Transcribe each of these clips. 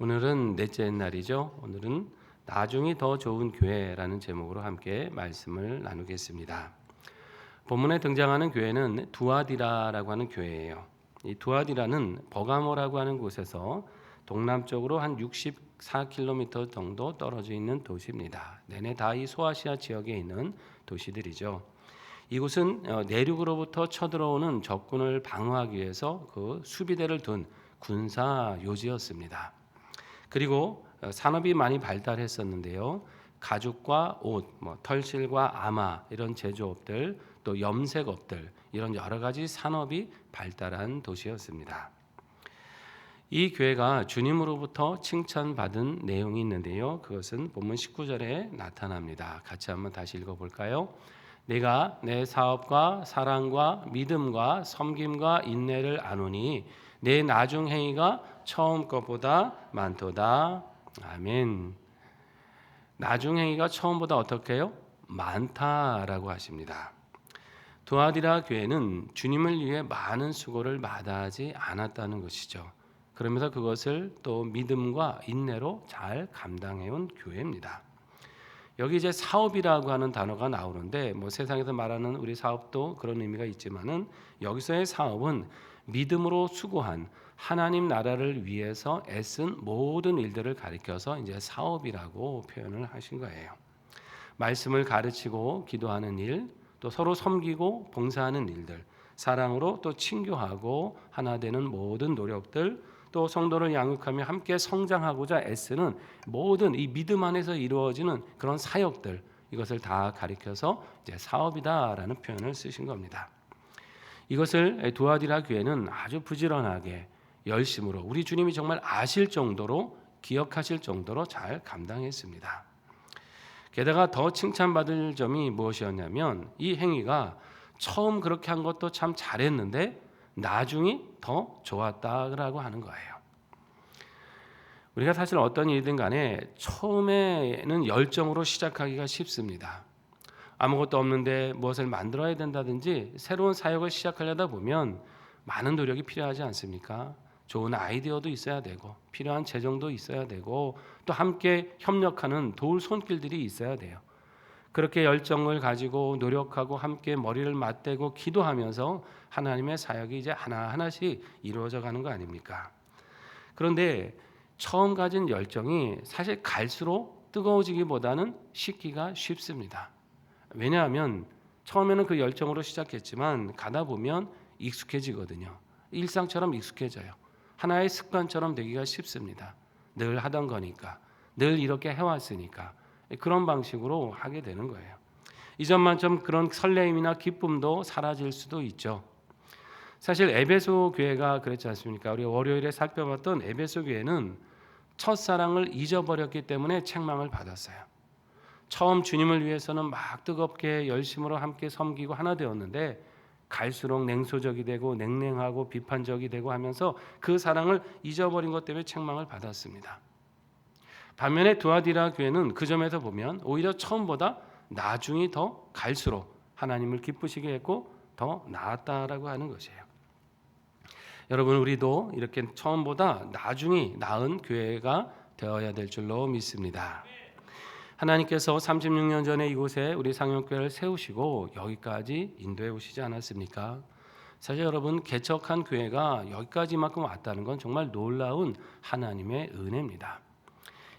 오늘은 넷째 날이죠. 오늘은 나중이 더 좋은 교회라는 제목으로 함께 말씀을 나누겠습니다. 본문에 등장하는 교회는 두아디라라고 하는 교회예요. 이 두아디라는 버가모라고 하는 곳에서 동남쪽으로 한 64km 정도 떨어져 있는 도시입니다. 내내 다 이 소아시아 지역에 있는 도시들이죠. 이곳은 내륙으로부터 쳐들어오는 적군을 방어하기 위해서 그 수비대를 둔 군사 요지였습니다. 그리고 산업이 많이 발달했었는데요. 가죽과 옷, 털실과 아마 이런 제조업들, 또 염색업들 이런 여러 가지 산업이 발달한 도시였습니다. 이 교회가 주님으로부터 칭찬받은 내용이 있는데요. 그것은 본문 19절에 나타납니다. 같이 한번 다시 읽어볼까요? 내가 내 사업과 사랑과 믿음과 섬김과 인내를 아노니 내 나중 행위가 처음 것보다 많도다. 아멘. 나중 행위가 처음보다 어떻게 해요? 많다라고 하십니다. 두아디라 교회는 주님을 위해 많은 수고를 마다하지 않았다는 것이죠. 그러면서 그것을 또 믿음과 인내로 잘 감당해온 교회입니다. 여기 이제 사업이라고 하는 단어가 나오는데 세상에서 말하는 우리 사업도 그런 의미가 있지만은 여기서의 사업은 믿음으로 수고한 하나님 나라를 위해서 애쓴 모든 일들을 가리켜서 이제 사업이라고 표현을 하신 거예요. 말씀을 가르치고 기도하는 일, 또 서로 섬기고 봉사하는 일들, 사랑으로 또 친교하고 하나 되는 모든 노력들, 또 성도를 양육하며 함께 성장하고자 애쓰는 모든 이 믿음 안에서 이루어지는 그런 사역들, 이것을 다 가리켜서 이제 사업이다라는 표현을 쓰신 겁니다. 이것을 두아디라 교회는 아주 부지런하게 열심으로 우리 주님이 정말 아실 정도로 기억하실 정도로 잘 감당했습니다. 게다가 더 칭찬받을 점이 무엇이었냐면 이 행위가 처음 그렇게 한 것도 참 잘했는데 나중이 더 좋았다라고 하는 거예요. 우리가 사실 어떤 일이든 간에 처음에는 열정으로 시작하기가 쉽습니다. 아무것도 없는데 무엇을 만들어야 된다든지 새로운 사역을 시작하려다 보면 많은 노력이 필요하지 않습니까? 좋은 아이디어도 있어야 되고 필요한 재정도 있어야 되고 또 함께 협력하는 도울 손길들이 있어야 돼요. 그렇게 열정을 가지고 노력하고 함께 머리를 맞대고 기도하면서 하나님의 사역이 이제 하나하나씩 이루어져 가는 거 아닙니까? 그런데 처음 가진 열정이 사실 갈수록 뜨거워지기보다는 식기가 쉽습니다. 왜냐하면 처음에는 그 열정으로 시작했지만 가다 보면 익숙해지거든요. 일상처럼 익숙해져요. 하나의 습관처럼 되기가 쉽습니다. 늘 하던 거니까, 늘 이렇게 해왔으니까 그런 방식으로 하게 되는 거예요. 이전만 좀 그런 설레임이나 기쁨도 사라질 수도 있죠. 사실 에베소 교회가 그랬지 않습니까? 우리 월요일에 살펴봤던 에베소 교회는 첫사랑을 잊어버렸기 때문에 책망을 받았어요. 처음 주님을 위해서는 막 뜨겁게 열심으로 함께 섬기고 하나 되었는데 갈수록 냉소적이 되고 냉랭하고 비판적이 되고 하면서 그 사랑을 잊어버린 것 때문에 책망을 받았습니다. 반면에 두아디라 교회는 그 점에서 보면 오히려 처음보다 나중이 더 갈수록 하나님을 기쁘시게 했고 더 나았다라고 하는 것이에요. 여러분 우리도 이렇게 처음보다 나중이 나은 교회가 되어야 될 줄로 믿습니다. 하나님께서 36년 전에 이곳에 우리 상영교회를 세우시고 여기까지 인도해 오시지 않았습니까? 사실 여러분 개척한 교회가 여기까지만큼 왔다는 건 정말 놀라운 하나님의 은혜입니다.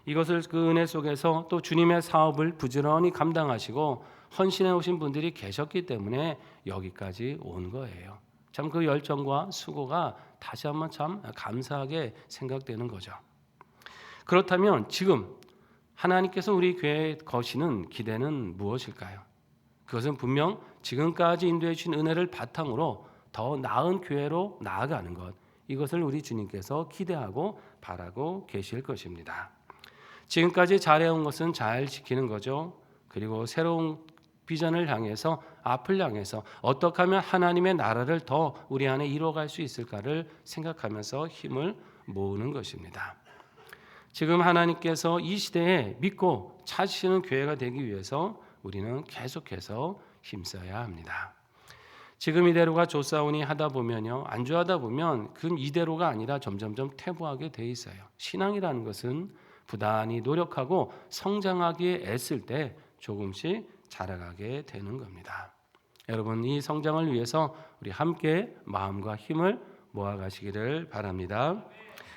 이것을 그 은혜 속에서 또 주님의 사업을 부지런히 감당하시고 헌신해 오신 분들이 계셨기 때문에 여기까지 온 거예요. 참 그 열정과 수고가 다시 한번 참 감사하게 생각되는 거죠. 그렇다면 지금 하나님께서 우리 교회에 거시는 기대는 무엇일까요? 그것은 분명 지금까지 인도해 주신 은혜를 바탕으로 더 나은 교회로 나아가는 것, 이것을 우리 주님께서 기대하고 바라고 계실 것입니다. 지금까지 잘해온 것은 잘 지키는 거죠. 그리고 새로운 비전을 향해서 앞을 향해서 어떻게 하면 하나님의 나라를 더 우리 안에 이루어갈 수 있을까를 생각하면서 힘을 모으는 것입니다. 지금 하나님께서 이 시대에 믿고 찾으시는 교회가 되기 위해서 우리는 계속해서 힘써야 합니다. 지금 이대로가 좋사오니 하다 보면요, 안주하다 보면 그 이대로가 아니라 점점점 퇴보하게 돼 있어요. 신앙이라는 것은 부단히 노력하고 성장하기에 애쓸 때 조금씩 자라가게 되는 겁니다. 여러분, 이 성장을 위해서 우리 함께 마음과 힘을 모아가시기를 바랍니다.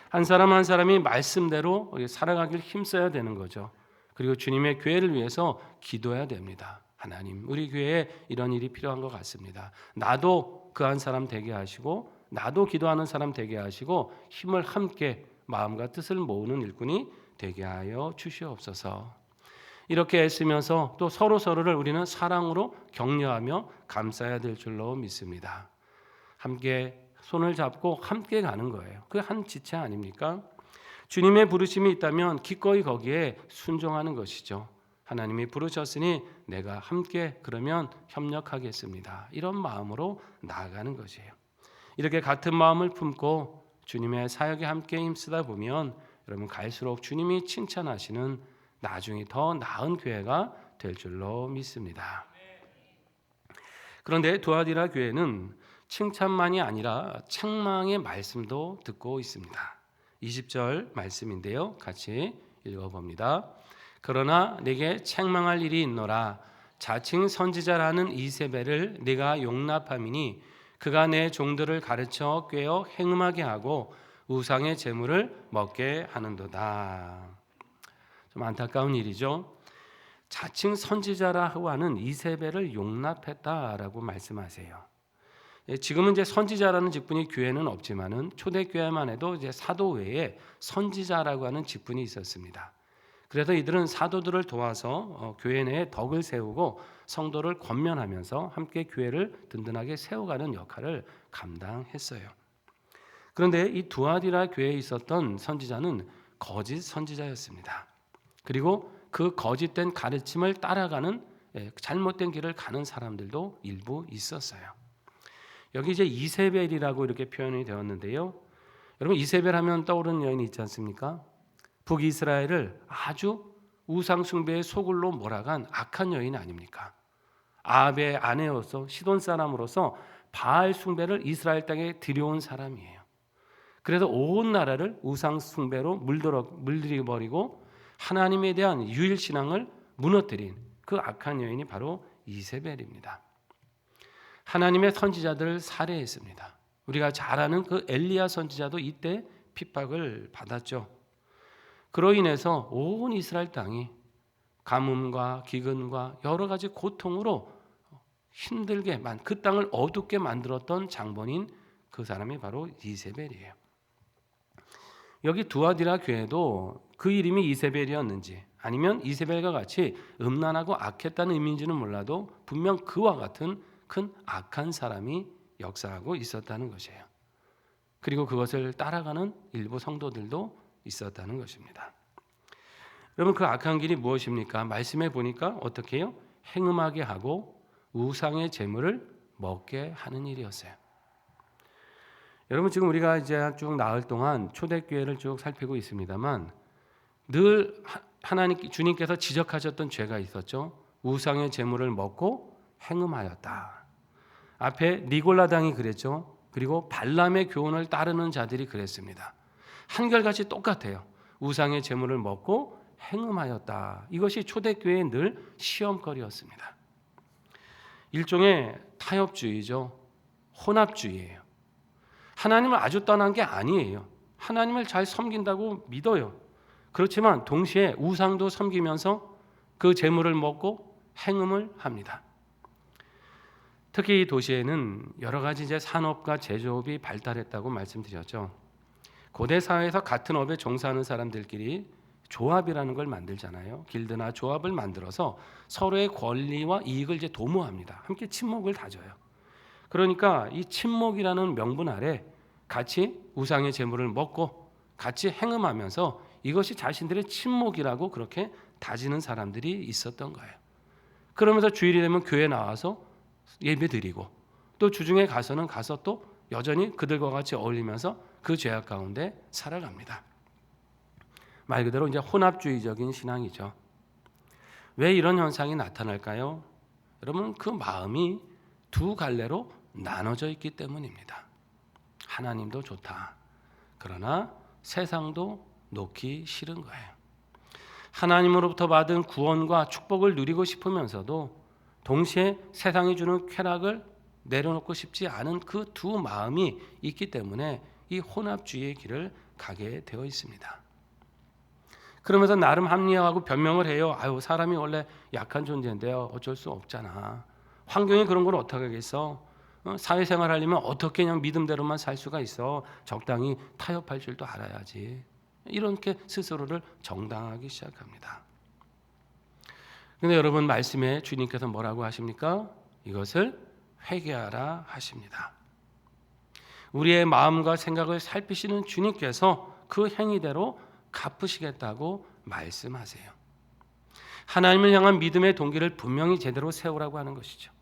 한 사람 한 사람이 말씀대로 살아가길 힘써야 되는 거죠. 그리고 주님의 교회를 위해서 기도해야 됩니다. 하나님, 우리 교회에 이런 일이 필요한 것 같습니다. 나도 그 한 사람 되게 하시고, 나도 기도하는 사람 되게 하시고, 힘을 함께 마음과 뜻을 모으는 일꾼이 되게 하여 주시옵소서. 이렇게 애쓰면서 또 서로를 우리는 사랑으로 격려하며 감싸야 될 줄로 믿습니다. 함께 손을 잡고 함께 가는 거예요. 그 한 지체 아닙니까? 주님의 부르심이 있다면 기꺼이 거기에 순종하는 것이죠. 하나님이 부르셨으니 내가 함께 그러면 협력하겠습니다. 이런 마음으로 나아가는 것이에요. 이렇게 같은 마음을 품고 주님의 사역에 함께 힘쓰다 보면 여러분 갈수록 주님이 칭찬하시는 나중에 더 나은 교회가 될 줄로 믿습니다. 그런데 두아디라 교회는 칭찬만이 아니라 책망의 말씀도 듣고 있습니다. 20절 말씀인데요. 같이 읽어봅니다. 그러나 내게 책망할 일이 있노라. 자칭 선지자라는 이세벨을 네가 용납함이니 그가 내 종들을 가르쳐 꿰어 행음하게 하고 우상의 재물을 먹게 하는도다. 좀 안타까운 일이죠. 자칭 선지자라고 하는 이세벨을 용납했다라고 말씀하세요. 지금은 이제 선지자라는 직분이 교회는 없지만은 초대교회만 해도 이제 사도 외에 선지자라고 하는 직분이 있었습니다. 그래서 이들은 사도들을 도와서 교회 내에 덕을 세우고 성도를 권면하면서 함께 교회를 든든하게 세워가는 역할을 감당했어요. 그런데 이 두아디라 교회에 있었던 선지자는 거짓 선지자였습니다. 그리고 그 거짓된 가르침을 따라가는 잘못된 길을 가는 사람들도 일부 있었어요. 여기 이제 이세벨이라고 이렇게 표현이 되었는데요. 여러분 이세벨 하면 떠오르는 여인이 있지 않습니까? 북이스라엘을 아주 우상 숭배의 소굴로 몰아간 악한 여인 아닙니까? 아합의 아내로서 시돈 사람으로서 바알 숭배를 이스라엘 땅에 들여온 사람이에요. 그래서 온 나라를 우상 숭배로 물들여버리고 하나님에 대한 유일 신앙을 무너뜨린 그 악한 여인이 바로 이세벨입니다. 하나님의 선지자들을 살해했습니다. 우리가 잘 아는 그 엘리야 선지자도 이때 핍박을 받았죠. 그로 인해서 온 이스라엘 땅이 가뭄과 기근과 여러 가지 고통으로 힘들게 그 땅을 어둡게 만들었던 장본인 그 사람이 바로 이세벨이에요. 여기 두아디라 교회도 그 이름이 이세벨이었는지 아니면 이세벨과 같이 음란하고 악했다는 의미인지는 몰라도 분명 그와 같은 큰 악한 사람이 역사하고 있었다는 것이에요. 그리고 그것을 따라가는 일부 성도들도 있었다는 것입니다. 여러분 그 악한 길이 무엇입니까? 말씀해 보니까 어떻게 해요? 행음하게 하고 우상의 재물을 먹게 하는 일이었어요. 여러분 지금 우리가 이제 쭉 나흘 동안 초대교회를 쭉 살피고 있습니다만 늘 주님께서 지적하셨던 죄가 있었죠. 우상의 재물을 먹고 행음하였다. 앞에 니골라당이 그랬죠. 그리고 발람의 교훈을 따르는 자들이 그랬습니다. 한결같이 똑같아요. 우상의 재물을 먹고 행음하였다. 이것이 초대교회의 늘 시험거리였습니다. 일종의 타협주의죠. 혼합주의예요. 하나님을 아주 떠난 게 아니에요. 하나님을 잘 섬긴다고 믿어요. 그렇지만 동시에 우상도 섬기면서 그 재물을 먹고 행음을 합니다. 특히 이 도시에는 여러 가지 이제 산업과 제조업이 발달했다고 말씀드렸죠. 고대 사회에서 같은 업에 종사하는 사람들끼리 조합이라는 걸 만들잖아요. 길드나 조합을 만들어서 서로의 권리와 이익을 이제 도모합니다. 함께 친목을 다져요. 그러니까 이 친목이라는 명분 아래 같이 우상의 재물을 먹고 같이 행음하면서 이것이 자신들의 친목이라고 그렇게 다지는 사람들이 있었던 거예요. 그러면서 주일이 되면 교회에 나와서 예배드리고 또 주중에 가서는 가서 또 여전히 그들과 같이 어울리면서 그 죄악 가운데 살아갑니다. 말 그대로 이제 혼합주의적인 신앙이죠. 왜 이런 현상이 나타날까요? 여러분 그 마음이 두 갈래로 나눠져 있기 때문입니다. 하나님도 좋다. 그러나 세상도 놓기 싫은 거예요. 하나님으로부터 받은 구원과 축복을 누리고 싶으면서도 동시에 세상이 주는 쾌락을 내려놓고 싶지 않은 그 두 마음이 있기 때문에 이 혼합주의의 길을 가게 되어 있습니다. 그러면서 나름 합리화하고 변명을 해요. 아유, 사람이 원래 약한 존재인데요. 어쩔 수 없잖아. 환경이 그런 걸 어떻게 하겠어? 사회생활 하려면 어떻게 그냥 믿음대로만 살 수가 있어. 적당히 타협할 줄도 알아야지. 이렇게 스스로를 정당하기 시작합니다. 그런데 여러분, 말씀에 주님께서 뭐라고 하십니까? 이것을 회개하라 하십니다. 우리의 마음과 생각을 살피시는 주님께서 그 행위대로 갚으시겠다고 말씀하세요. 하나님을 향한 믿음의 동기를 분명히 제대로 세우라고 하는 것이죠.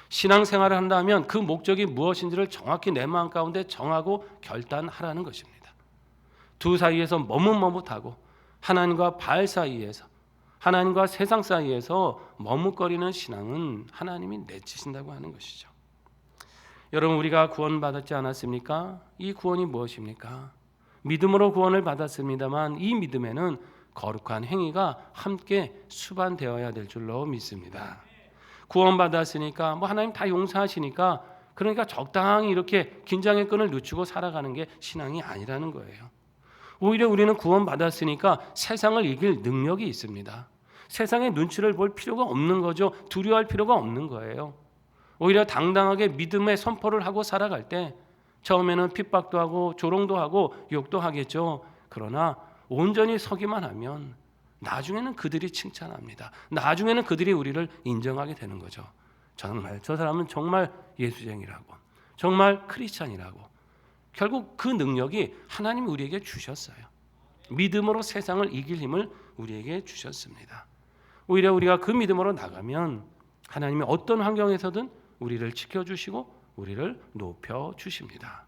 신앙생활을 한다면 그 목적이 무엇인지를 정확히 내 마음 가운데 정하고 결단하라는 것입니다. 두 사이에서 머뭇머뭇하고 하나님과 바알 사이에서, 하나님과 세상 사이에서 머뭇거리는 신앙은 하나님이 내치신다고 하는 것이죠. 여러분, 우리가 구원받았지 않았습니까? 이 구원이 무엇입니까? 믿음으로 구원을 받았습니다만 이 믿음에는 거룩한 행위가 함께 수반되어야 될 줄로 믿습니다. 구원받았으니까 하나님 다 용서하시니까 그러니까 적당히 이렇게 긴장의 끈을 늦추고 살아가는 게 신앙이 아니라는 거예요. 오히려 우리는 구원받았으니까 세상을 이길 능력이 있습니다. 세상의 눈치를 볼 필요가 없는 거죠. 두려워할 필요가 없는 거예요. 오히려 당당하게 믿음의 선포를 하고 살아갈 때 처음에는 핍박도 하고 조롱도 하고 욕도 하겠죠. 그러나 온전히 서기만 하면 나중에는 그들이 칭찬합니다. 나중에는 그들이 우리를 인정하게 되는 거죠. 정말 저 사람은 정말 예수쟁이라고, 정말 크리스찬이라고. 결국 그 능력이 하나님이 우리에게 주셨어요. 믿음으로 세상을 이길 힘을 우리에게 주셨습니다. 오히려 우리가 그 믿음으로 나가면 하나님이 어떤 환경에서든 우리를 지켜주시고 우리를 높여주십니다.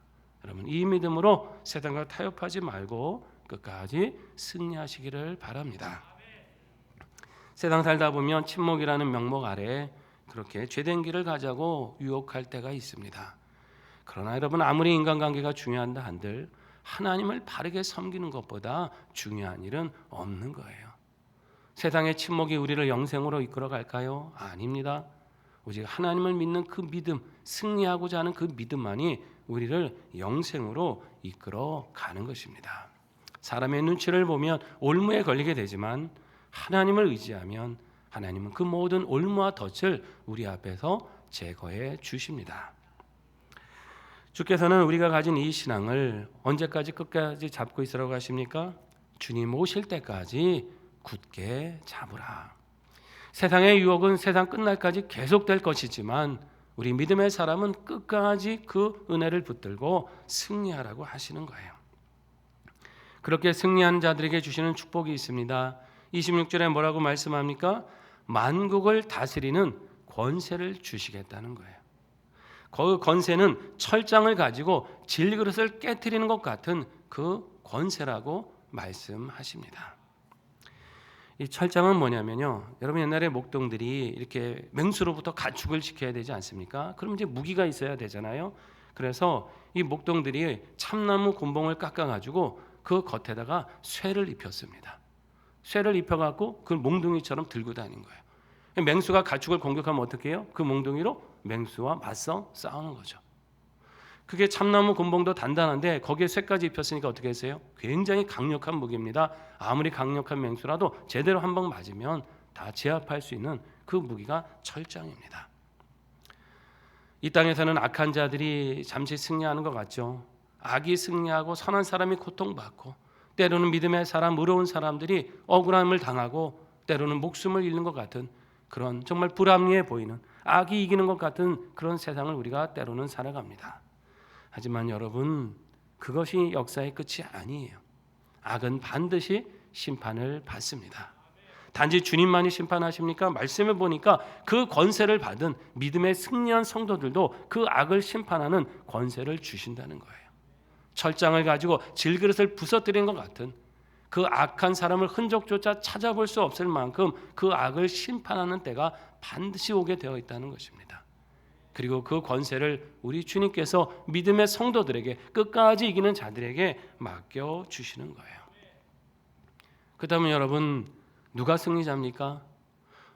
여러분, 이 믿음으로 세상과 타협하지 말고 끝까지 승리하시기를 바랍니다. 세상 살다 보면 침묵이라는 명목 아래 그렇게 죄된 길을 가자고 유혹할 때가 있습니다. 그러나 여러분, 아무리 인간관계가 중요한다 한들 하나님을 바르게 섬기는 것보다 중요한 일은 없는 거예요. 세상의 침묵이 우리를 영생으로 이끌어 갈까요? 아닙니다. 오직 하나님을 믿는 그 믿음, 승리하고자 하는 그 믿음만이 우리를 영생으로 이끌어 가는 것입니다. 사람의 눈치를 보면 올무에 걸리게 되지만 하나님을 의지하면 하나님은 그 모든 올무와 덫을 우리 앞에서 제거해 주십니다. 주께서는 우리가 가진 이 신앙을 언제까지 끝까지 잡고 있으라고 하십니까? 주님 오실 때까지 굳게 잡으라. 세상의 유혹은 세상 끝날까지 계속될 것이지만 우리 믿음의 사람은 끝까지 그 은혜를 붙들고 승리하라고 하시는 거예요. 그렇게 승리한 자들에게 주시는 축복이 있습니다. 26절에 뭐라고 말씀합니까? 만국을 다스리는 권세를 주시겠다는 거예요. 그 권세는 철장을 가지고 질그릇을 깨트리는 것 같은 그 권세라고 말씀하십니다. 이 철장은 뭐냐면요, 여러분 옛날에 목동들이 이렇게 맹수로부터 가축을 지켜야 되지 않습니까? 그럼 이제 무기가 있어야 되잖아요. 그래서 이 목동들이 참나무 곤봉을 깎아가지고 그 겉에다가 쇠를 입혔습니다. 쇠를 입혀갖고 그 몽둥이처럼 들고 다닌 거예요. 맹수가 가축을 공격하면 어떻게 해요? 그 몽둥이로 맹수와 맞서 싸우는 거죠. 그게 참나무 곤봉도 단단한데 거기에 쇠까지 입혔으니까 어떻게 했어요? 굉장히 강력한 무기입니다. 아무리 강력한 맹수라도 제대로 한 방 맞으면 다 제압할 수 있는 그 무기가 철장입니다. 이 땅에서는 악한 자들이 잠시 승리하는 것 같죠. 악이 승리하고 선한 사람이 고통받고 때로는 믿음의 사람, 의로운 사람들이 억울함을 당하고 때로는 목숨을 잃는 것 같은 그런 정말 불합리해 보이는 악이 이기는 것 같은 그런 세상을 우리가 때로는 살아갑니다. 하지만 여러분, 그것이 역사의 끝이 아니에요. 악은 반드시 심판을 받습니다. 단지 주님만이 심판하십니까? 말씀을 보니까 그 권세를 받은 믿음의 승리한 성도들도 그 악을 심판하는 권세를 주신다는 거예요. 철장을 가지고 질그릇을 부서뜨린 것 같은 그 악한 사람을 흔적조차 찾아볼 수 없을 만큼 그 악을 심판하는 때가 반드시 오게 되어 있다는 것입니다. 그리고 그 권세를 우리 주님께서 믿음의 성도들에게 끝까지 이기는 자들에게 맡겨 주시는 거예요. 그렇다면 여러분, 누가 승리자입니까?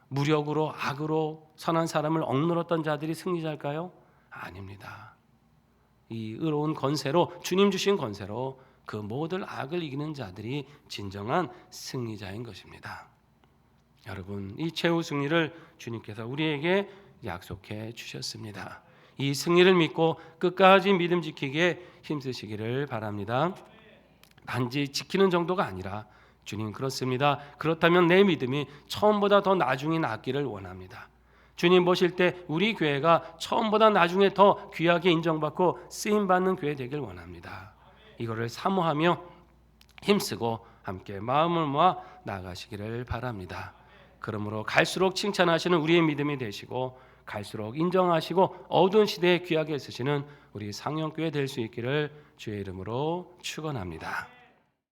무력으로 악으로 선한 사람을 억눌렀던 자들이 승리자일까요? 아닙니다. 이 의로운 권세로, 주님 주신 권세로 그 모든 악을 이기는 자들이 진정한 승리자인 것입니다. 여러분, 이 최후 승리를 주님께서 우리에게 약속해 주셨습니다. 이 승리를 믿고 끝까지 믿음 지키기에 힘쓰시기를 바랍니다. 단지 지키는 정도가 아니라, 주님 그렇습니다. 그렇다면 내 믿음이 처음보다 더 나중에 낫기를 원합니다. 주님 보실 때 우리 교회가 처음보다 나중에 더 귀하게 인정받고 쓰임받는 교회 되길 원합니다. 이거를 사모하며 힘쓰고 함께 마음을 모아 나아가시기를 바랍니다. 그러므로 갈수록 칭찬하시는 우리의 믿음이 되시고, 갈수록 인정하시고 어두운 시대에 귀하게 쓰시는 우리 상영교회 될 수 있기를 주의 이름으로 축원합니다.